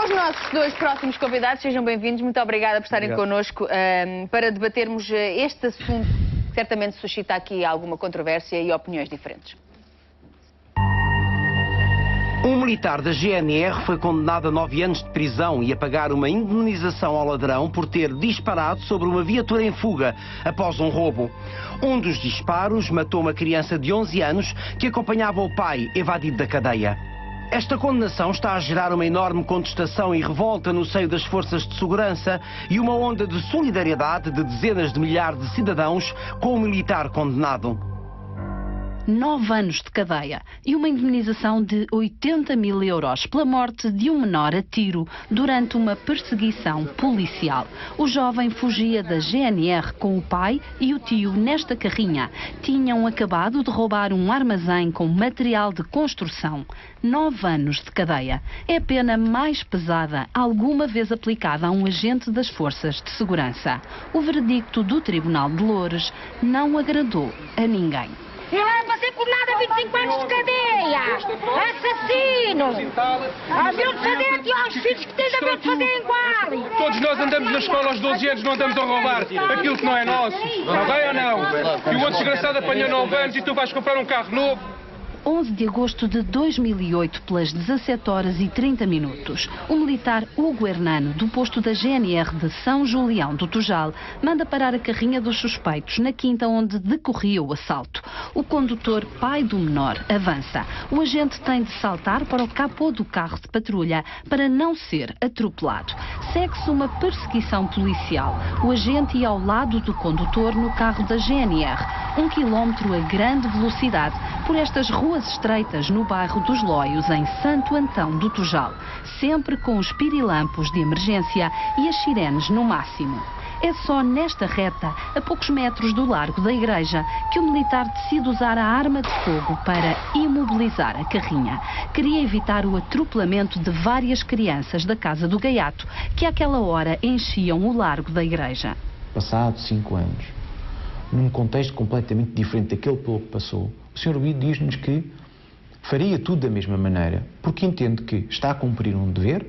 Os nossos dois próximos convidados, sejam bem-vindos. Muito obrigada por estarem connosco para debatermos este assunto que certamente suscita aqui alguma controvérsia e opiniões diferentes. Um militar da GNR foi condenado a 9 anos de prisão e a pagar uma indemnização ao ladrão por ter disparado sobre uma viatura em fuga após um roubo. Um dos disparos matou uma criança de 11 anos que acompanhava o pai evadido da cadeia. Esta condenação está a gerar uma enorme contestação e revolta no seio das forças de segurança e uma onda de solidariedade de dezenas de milhares de cidadãos com o militar condenado. 9 anos de cadeia e uma indemnização de 80 mil euros pela morte de um menor a tiro durante uma perseguição policial. O jovem fugia da GNR com o pai e o tio nesta carrinha. Tinham acabado de roubar um armazém com material de construção. 9 anos de cadeia. É a pena mais pesada alguma vez aplicada a um agente das forças de segurança. O veredicto do Tribunal de Loures não agradou a ninguém. Ele é para ser condenado a 25 anos de cadeia! Assassino! A meu descendente e aos filhos que tens a ver de fazer igual! Todos nós andamos na escola aos 12 anos, não andamos a roubar aquilo que não é nosso. Não vai ou não? E o outro desgraçado apanhou 9 anos e tu vais comprar um carro novo? 11 de agosto de 2008, pelas 17 horas e 30 minutos, o militar Hugo Hernano, do posto da GNR de São Julião do Tujal, manda parar a carrinha dos suspeitos na quinta onde decorria o assalto. O condutor, pai do menor, avança. O agente tem de saltar para o capô do carro de patrulha para não ser atropelado. Segue-se uma perseguição policial. O agente ia ao lado do condutor no carro da GNR, 1 quilómetro a grande velocidade, por estas ruas estreitas no bairro dos Lóios, em Santo Antão do Tujal, sempre com os pirilampos de emergência e as sirenes no máximo. É só nesta reta, a poucos metros do largo da igreja, que o militar decide usar a arma de fogo para imobilizar a carrinha. Queria evitar o atropelamento de várias crianças da Casa do Gaiato, que àquela hora enchiam o largo da igreja. Passados 5 anos, num contexto completamente diferente daquele pelo que passou, o Sr. Obido diz-nos que faria tudo da mesma maneira, porque entende que está a cumprir um dever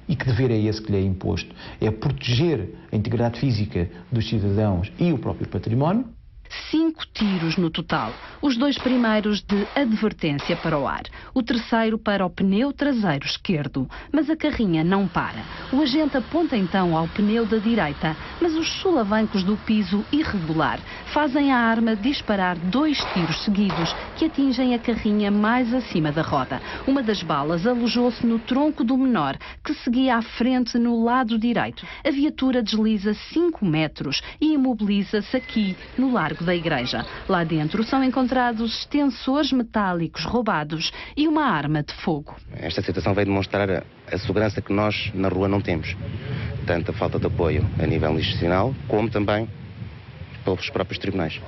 e que dever é esse que lhe é imposto. É proteger a integridade física dos cidadãos e o próprio património. 5 tiros no total. Os 2 primeiros de advertência para o ar. O terceiro para o pneu traseiro esquerdo. Mas a carrinha não para. O agente aponta então ao pneu da direita, mas os solavancos do piso irregular fazem a arma disparar 2 tiros seguidos que atingem a carrinha mais acima da roda. Uma das balas alojou-se no tronco do menor, que seguia à frente no lado direito. A viatura desliza 5 metros e imobiliza-se aqui, no largo da igreja. Lá dentro são encontrados extensores metálicos roubados e uma arma de fogo. Esta situação veio demonstrar a segurança que nós na rua não temos. Tanto a falta de apoio a nível institucional, como também pelos próprios tribunais.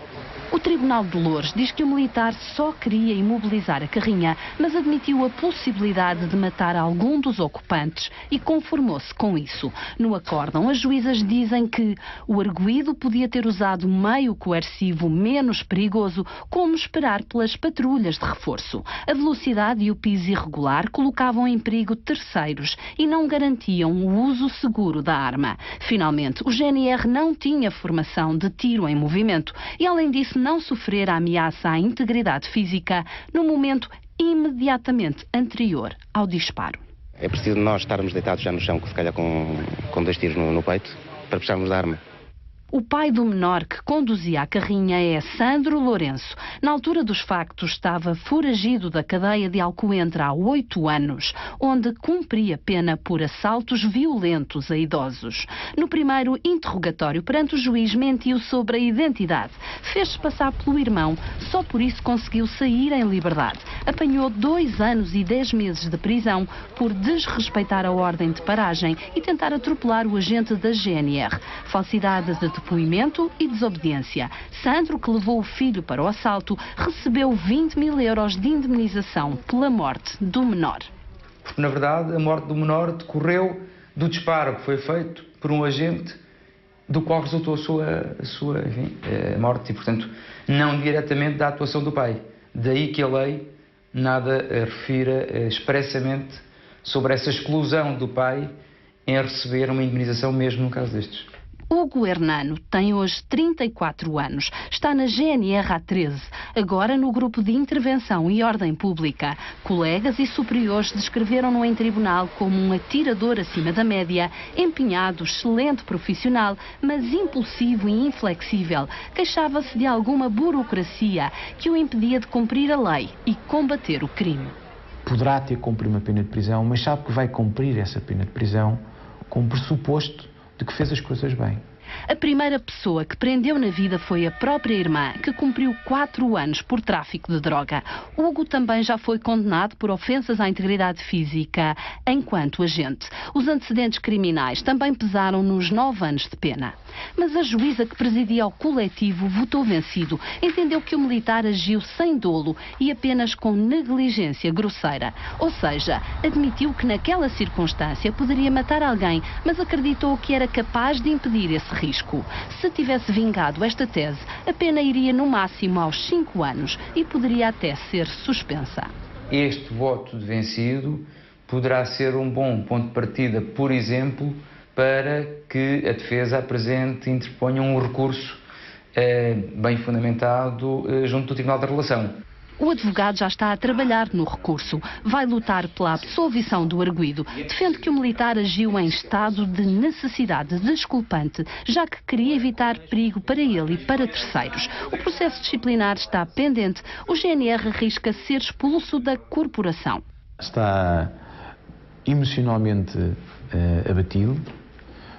O Tribunal de Loures diz que o militar só queria imobilizar a carrinha, mas admitiu a possibilidade de matar algum dos ocupantes e conformou-se com isso. No acórdão, as juízas dizem que o arguido podia ter usado um meio coercivo menos perigoso, como esperar pelas patrulhas de reforço. A velocidade e o piso irregular colocavam em perigo terceiros e não garantiam o uso seguro da arma. Finalmente, o GNR não tinha formação de tiro em movimento e, além disso, não sofrer a ameaça à integridade física no momento imediatamente anterior ao disparo. É preciso nós estarmos deitados já no chão, se calhar com 2 tiros no peito, para puxarmos a arma. O pai do menor que conduzia a carrinha é Sandro Lourenço. Na altura dos factos estava foragido da cadeia de Alcoentre há 8 anos, onde cumpria pena por assaltos violentos a idosos. No primeiro interrogatório perante o juiz mentiu sobre a identidade. Fez-se passar pelo irmão, só por isso conseguiu sair em liberdade. Apanhou 2 anos e 10 meses de prisão por desrespeitar a ordem de paragem e tentar atropelar o agente da GNR. Falsidade de depoimento e desobediência. Sandro, que levou o filho para o assalto, recebeu 20 mil euros de indemnização pela morte do menor. Na verdade, a morte do menor decorreu do disparo que foi feito por um agente do qual resultou a sua morte e, portanto, não diretamente da atuação do pai. Daí que a lei nada refira expressamente sobre essa exclusão do pai em receber uma indemnização mesmo no caso destes. Hugo Hernano tem hoje 34 anos. Está na GNR há 13, agora no Grupo de Intervenção e Ordem Pública. Colegas e superiores descreveram-no em tribunal como um atirador acima da média, empenhado, excelente profissional, mas impulsivo e inflexível. Queixava-se de alguma burocracia que o impedia de cumprir a lei e combater o crime. Poderá ter que cumprir uma pena de prisão, mas sabe que vai cumprir essa pena de prisão com o pressuposto de que fez as coisas bem. A primeira pessoa que prendeu na vida foi a própria irmã, que cumpriu 4 anos por tráfico de droga. Hugo também já foi condenado por ofensas à integridade física enquanto agente. Os antecedentes criminais também pesaram nos 9 anos de pena. Mas a juíza que presidia o coletivo votou vencido. Entendeu que o militar agiu sem dolo e apenas com negligência grosseira. Ou seja, admitiu que naquela circunstância poderia matar alguém, mas acreditou que era capaz de impedir esse risco. Se tivesse vingado esta tese, a pena iria no máximo aos 5 anos e poderia até ser suspensa. Este voto de vencido poderá ser um bom ponto de partida, por exemplo, para que a defesa apresente e interponha um recurso bem fundamentado junto do Tribunal da Relação. O advogado já está a trabalhar no recurso. Vai lutar pela absolvição do arguido. Defende que o militar agiu em estado de necessidade desculpante, já que queria evitar perigo para ele e para terceiros. O processo disciplinar está pendente. O GNR arrisca ser expulso da corporação. Está emocionalmente abatido,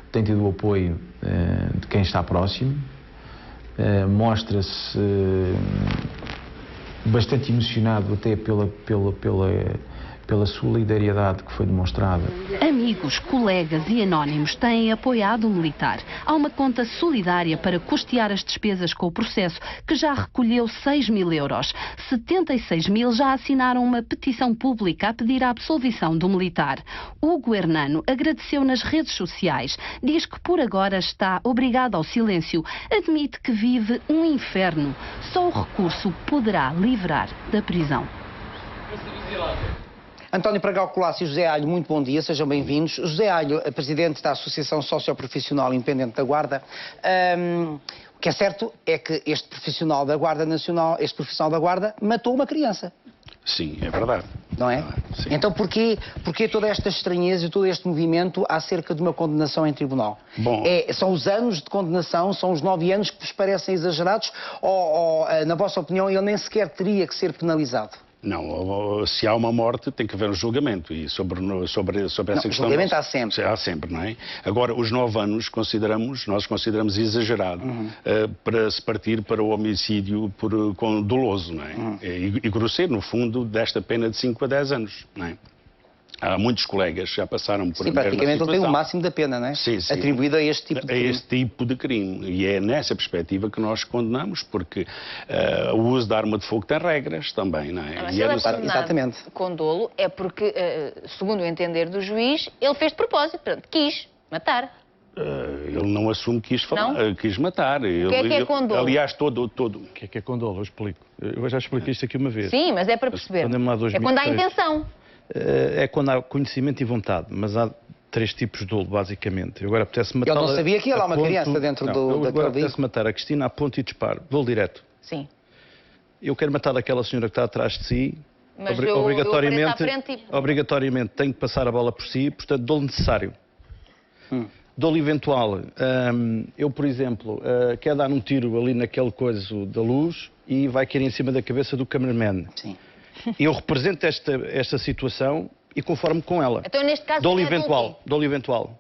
tem tido o apoio de quem está próximo, mostra-se bastante emocionado até pela solidariedade que foi demonstrada. Amigos, colegas e anónimos têm apoiado o militar. Há uma conta solidária para custear as despesas com o processo, que já recolheu 6.000 euros. 76.000 já assinaram uma petição pública a pedir a absolvição do militar. Hugo Hernano agradeceu nas redes sociais. Diz que por agora está obrigado ao silêncio. Admite que vive um inferno. Só o recurso poderá livrar da prisão. António Pragal Colasso e José Alho, muito bom dia, sejam bem-vindos. José Alho, presidente da Associação Socioprofissional Independente da Guarda. O que é certo é que este profissional da Guarda Nacional, este profissional da Guarda, matou uma criança. Sim, é verdade. Não é? Sim. Então porquê toda esta estranheza e todo este movimento acerca de uma condenação em tribunal? Bom, São os anos de condenação, são os 9 anos que vos parecem exagerados ou, na vossa opinião, ele nem sequer teria que ser penalizado? Não, se há uma morte tem que haver um julgamento e sobre essa questão... julgamento há sempre. Há sempre, não é? Agora, os 9 anos nós consideramos exagerado para se partir para o homicídio com doloso, não é? E grosseiro, no fundo, desta pena de 5 a 10 anos, não é? Há muitos colegas que já passaram por... Sim, praticamente ele tem o máximo da pena, não é? Sim, sim. Atribuído a este tipo de crime. A este tipo de crime. E é nessa perspectiva que nós condenamos, porque o uso da arma de fogo tem regras também, não é? Mas se ele é condenado com dolo, é porque, segundo o entender do juiz, ele fez de propósito, portanto, quis matar. Ele não assume que quis matar. O que é com dolo? Aliás, todo... O que é com dolo? Eu explico. Eu já expliquei isto aqui uma vez. Sim, mas é para perceber. É quando há intenção. É quando há conhecimento e vontade, mas há 3 tipos de dolo, basicamente. Eu agora apetece matar... Ele não sabia que ia lá uma criança dentro daquele agora apetece matar a Cristina a ponto e disparo. Dolo direto. Sim. Eu quero matar aquela senhora que está atrás de si. Mas obrigatoriamente tenho que passar a bola por si, portanto, dolo necessário. Dolo eventual. Eu, por exemplo, quero dar um tiro ali naquele coisa da luz e vai cair em cima da cabeça do cameraman. Sim. Eu represento esta situação e conformo com ela. Então, neste caso, dolo eventual.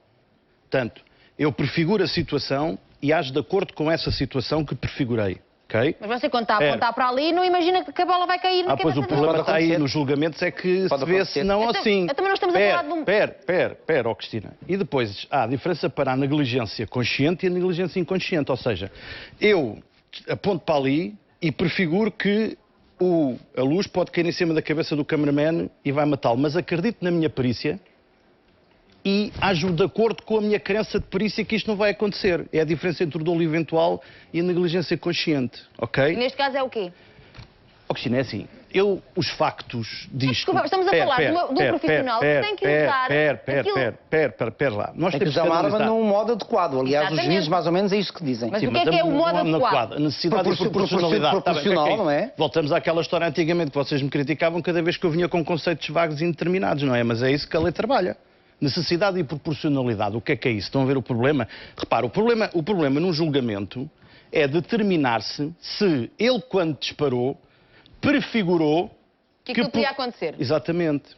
Portanto, eu prefiguro a situação e ajo de acordo com essa situação que prefigurei. Okay? Mas você, quando está a apontar para ali, não imagina que a bola vai cair na cabeça pois o problema está aí nos julgamentos, é que se vê se não assim. Também não estamos a falar de um... Pera, Cristina. E depois há a diferença para a negligência consciente e a negligência inconsciente. Ou seja, eu aponto para ali e prefiguro que a luz pode cair em cima da cabeça do cameraman e vai matá-lo. Mas acredito na minha perícia e ajo de acordo com a minha crença de perícia que isto não vai acontecer. É a diferença entre o dolo eventual e a negligência consciente, ok? Neste caso é o quê? Cristina, é assim, os factos disto... Desculpa, estamos a falar de um profissional que tem que usar Pera lá. Tem que usar uma arma num modo adequado. Aliás, os juízes mais ou menos é isso que dizem. Mas o que é o modo adequado? A necessidade e proporcionalidade. Proporcional, não é? Voltamos àquela história antigamente que vocês me criticavam cada vez que eu vinha com conceitos vagos e indeterminados, não é? Mas é isso que a lei trabalha. Necessidade e proporcionalidade. O que é isso? Estão a ver o problema? Repara, o problema num julgamento é determinar-se se ele, quando disparou, prefigurou que aquilo podia acontecer. Exatamente.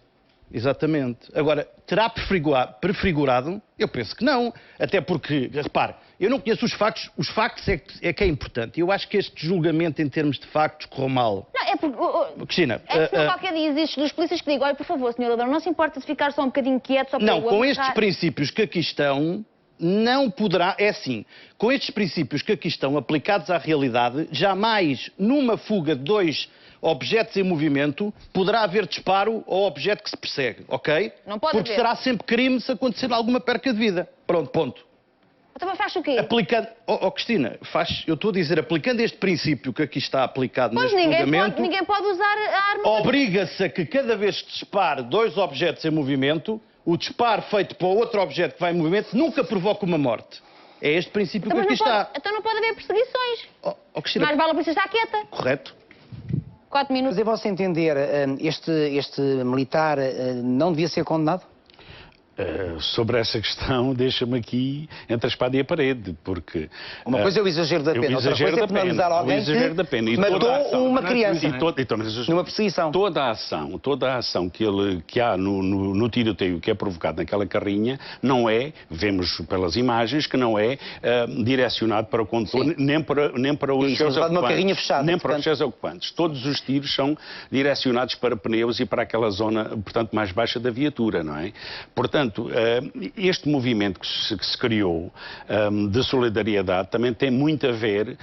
Agora, terá prefigurado? Eu penso que não. Até porque, repare, eu não conheço os factos é que é importante. Eu acho que este julgamento, em termos de factos, correu mal. Não, é porque... Cristina... É que qualquer dia existe dos polícias que digam, olha, por favor, senhor ladrão, não se importa de ficar só um bocadinho quieto, só para não, com estes princípios que aqui estão... Não poderá, é assim, com estes princípios que aqui estão aplicados à realidade, jamais numa fuga de 2 objetos em movimento poderá haver disparo ao objeto que se persegue, ok? Não pode Porque haver. será sempre crime se acontecer alguma perca de vida. Pronto, ponto. Então faz o quê? Aplicando, Cristina, eu estou a dizer, aplicando este princípio que aqui está aplicado neste julgamento... Ninguém pode usar a arma... Obriga-se a que cada vez que dispare 2 objetos em movimento, o disparo feito para outro objeto que vai em movimento nunca provoca uma morte. É este princípio que aqui está. Então não pode haver perseguições. Cristina, Mais vale a polícia estar quieta. correto. 4 minutos. Mas, a vosso entender, este militar não devia ser condenado? Sobre essa questão, deixa-me aqui entre a espada e a parede, porque... Uma coisa é o exagero da pena, outra coisa é penalizar alguém que matou uma criança numa perseguição. Toda a ação que há no tiroteio que é provocado naquela carrinha, não é, vemos pelas imagens, que não é direcionado para o condutor, nem para os seus ocupantes. Uma carrinha fechada, nem para os seus ocupantes. Todos os tiros são direcionados para pneus e para aquela zona, portanto, mais baixa da viatura, não é? Portanto, este movimento que se criou de solidariedade também tem muito a ver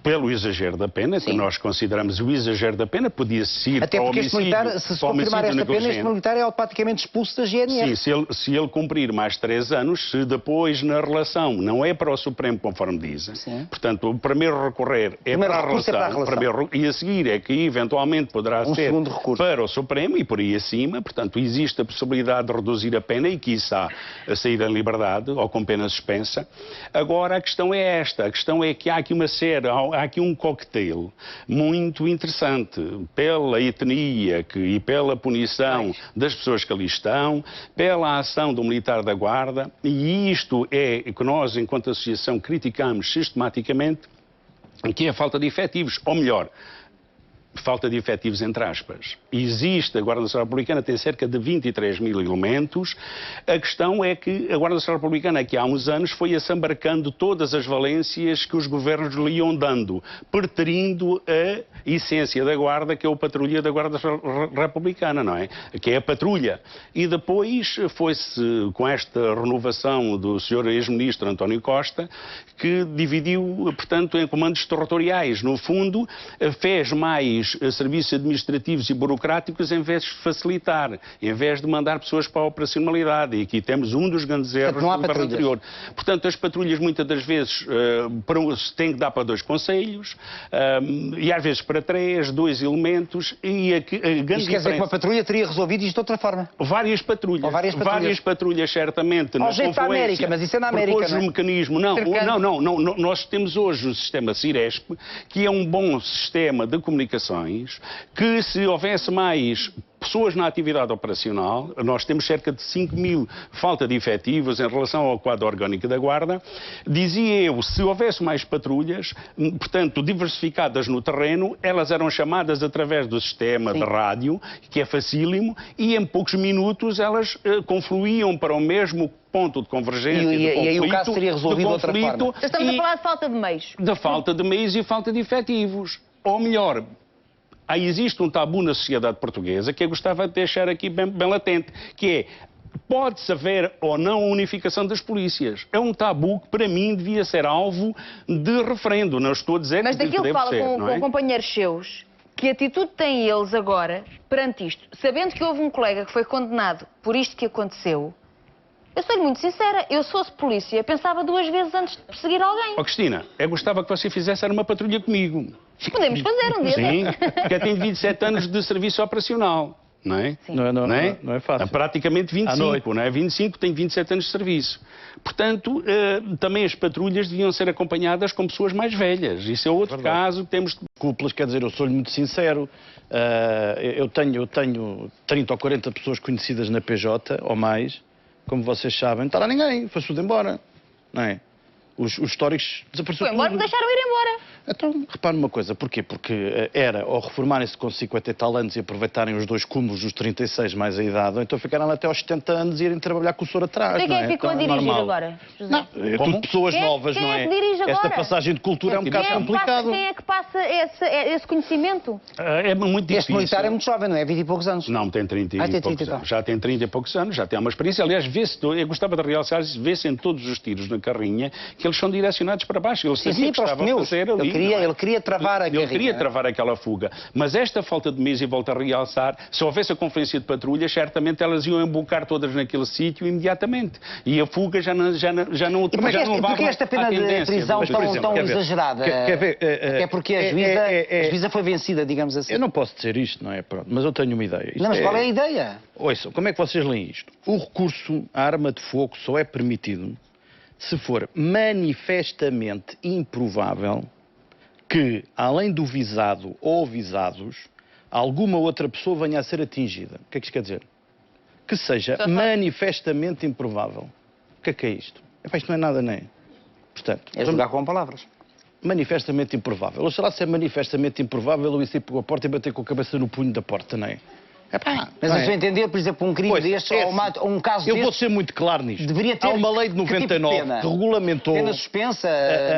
pelo exagero da pena, que nós consideramos o exagero da pena, podia-se ir até porque este militar, se confirmar esta pena, este militar é automaticamente expulso da GNR. Sim, se ele cumprir mais 3 anos, se depois na relação, não é para o Supremo, conforme dizem, portanto, o primeiro recorrer é para a relação, e a seguir é que eventualmente poderá ser para o Supremo e por aí acima, portanto, existe a possibilidade de reduzir a pena e quiçá a sair em liberdade ou com pena suspensa. Agora, a questão é esta, a questão é que há aqui há aqui um cocktail muito interessante pela etnia e pela punição das pessoas que ali estão, pela ação do militar da Guarda, e isto é que nós, enquanto associação, criticamos sistematicamente, que é a falta de efetivos, ou melhor, falta de efetivos entre aspas. Existe, a Guarda Nacional Republicana tem cerca de 23 mil elementos. A questão é que a Guarda Nacional Republicana, que há uns anos, foi assambarcando todas as valências que os governos lhe iam dando, preterindo a essência da Guarda, que é o patrulha da Guarda Nacional Republicana, não é? Que é a patrulha. E depois foi-se, com esta renovação do Sr. ex-ministro António Costa, que dividiu, portanto, em comandos territoriais. No fundo, fez mais serviços administrativos e burocráticos em vez de facilitar, em vez de mandar pessoas para a operacionalidade. E aqui temos um dos grandes erros do governo anterior. Portanto, as patrulhas muitas das vezes têm que dar para 2 concelhos e às vezes para 3, 2 elementos. E a grande isto quer dizer que uma patrulha teria resolvido isto de outra forma? Várias patrulhas. Várias patrulhas, certamente. Ao jeito da América, mas isso é na América, hoje não é? o mecanismo... Não, nós temos hoje o sistema Ciresp, que é um bom sistema de comunicações, que se houvesse mais pessoas na atividade operacional, nós temos cerca de 5 mil falta de efetivos em relação ao quadro orgânico da Guarda, dizia eu, se houvesse mais patrulhas, portanto, diversificadas no terreno, elas eram chamadas através do sistema de rádio, que é facílimo, e em poucos minutos elas confluíam para o mesmo ponto de convergência e aí o caso seria resolvido de outra forma. Estamos a falar de falta de meios. De falta de meios e falta de efetivos. Ou melhor, aí existe um tabu na sociedade portuguesa que eu gostava de deixar aqui bem latente, que é, pode-se haver ou não unificação das polícias. É um tabu que, para mim, devia ser alvo de referendo. Não estou a dizer mas que daquilo deve fala ser, com companheiros seus, que atitude têm eles agora perante isto? Sabendo que houve um colega que foi condenado por isto que aconteceu, Eu sou muito sincera, eu se fosse polícia, pensava 2 vezes antes de perseguir alguém. Ó Cristina, eu gostava que você fizesse uma patrulha comigo. Podemos fazer um dia. Sim, porque eu tenho 27 anos de serviço operacional. Não é? Não é fácil. Praticamente 25, não é? 25, tenho 27 anos de serviço. Portanto, também as patrulhas deviam ser acompanhadas com pessoas mais velhas. Isso é outro caso que temos... Cúpulas, quer dizer, eu sou-lhe muito sincero, eu tenho 30 ou 40 pessoas conhecidas na PJ, ou mais, como vocês sabem, não está lá ninguém, foi tudo embora, não é? Os históricos desapareceram. Foi embora porque deixaram ir embora. Então, repare uma coisa, porquê? Porque era ou reformarem-se com 50 e tal anos e aproveitarem os 2 cúmulos dos 36 mais a idade, ou então ficaram até aos 70 anos e irem trabalhar com o soro atrás. Quem é que ficou a dirigir agora, José? Não, é tudo pessoas novas, não é? Quem é que dirige agora? Esta passagem de cultura é um bocado complicado. Quem é que passa esse conhecimento? É muito difícil. Este militar é muito jovem, não é? 20 e poucos anos. Não, tem 30 e poucos anos. Já tem 30 e poucos anos, já tem uma experiência. Aliás, vê-se, eu gostava de realçar, vê-se em todos os tiros na carrinha que eles são direcionados para baixo. Ele sabia que estava a fazer ali. Ele queria travar a carrinha. Ele queria travar aquela fuga. Mas esta falta de mesa, e volto a realçar, se houvesse a conferência de patrulhas, certamente elas iam embocar todas naquele sítio imediatamente. E a fuga já não Porquê esta pena de prisão tão exagerada? É porque a juíza foi vencida, digamos assim. Eu não posso dizer isto, não é? Pronto, mas eu tenho uma ideia. Não, mas qual é a ideia? Ouçam, como é que vocês leem isto? O recurso à arma de fogo só é permitido se for manifestamente improvável que, além do visado ou visados, alguma outra pessoa venha a ser atingida. O que é que isto quer dizer? Que seja manifestamente improvável. O que é isto? Isto não é nada, nem. Portanto, é jogar com palavras. Manifestamente improvável. Ou será se é manifestamente improvável eu ir sair pela porta e bater com a cabeça no punho da porta, não é? Mas a sua entender, por exemplo, um crime destes ou um caso destes... Eu vou ser muito claro nisto. Deveria ter... Há uma lei de 99 que regulamentou... Pena suspensa,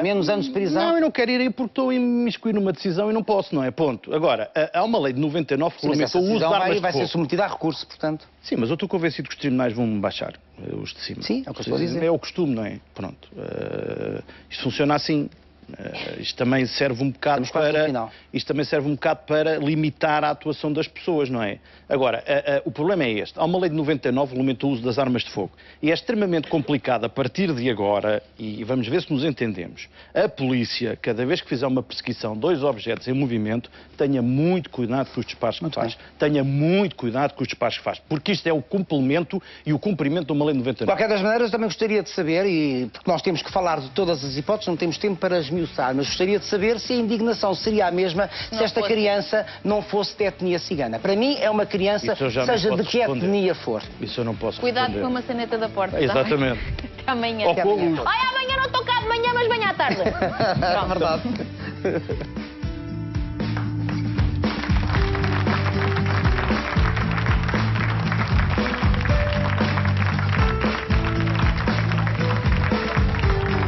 menos anos de prisão? Não, eu não quero ir aí porque estou a imiscuir numa decisão e não posso, não é? Ponto. Agora, há uma lei de 99 que regulamentou o uso de armas de fogo. Vai ser submetida a recurso, portanto. Sim, mas eu estou convencido que os tribunais vão baixar os de cima. Sim, é o que eu estou a dizer. É o costume, não é? Pronto. Isto funciona assim. Isto também serve um bocado para limitar a atuação das pessoas, não é? Agora, o problema é este. Há uma lei de 99 que regulamenta o uso das armas de fogo. E é extremamente complicado a partir de agora, e vamos ver se nos entendemos, a polícia, cada vez que fizer uma perseguição, 2 objetos em movimento, tenha muito cuidado com os disparos que faz. Tenha muito cuidado com os disparos que faz. Porque isto é o complemento e o cumprimento de uma lei de 99. De qualquer das maneiras, eu também gostaria de saber, porque nós temos que falar de todas as hipóteses, não temos tempo para esmiuçar, mas gostaria de saber se a indignação seria a mesma se esta criança não fosse de etnia cigana. Para mim é uma criança, seja de que etnia for. Isso eu não posso Cuidado responder. com a maçaneta da porta. Exatamente. Até amanhã. Amanhã não estou cá de manhã, mas venha à tarde. É verdade.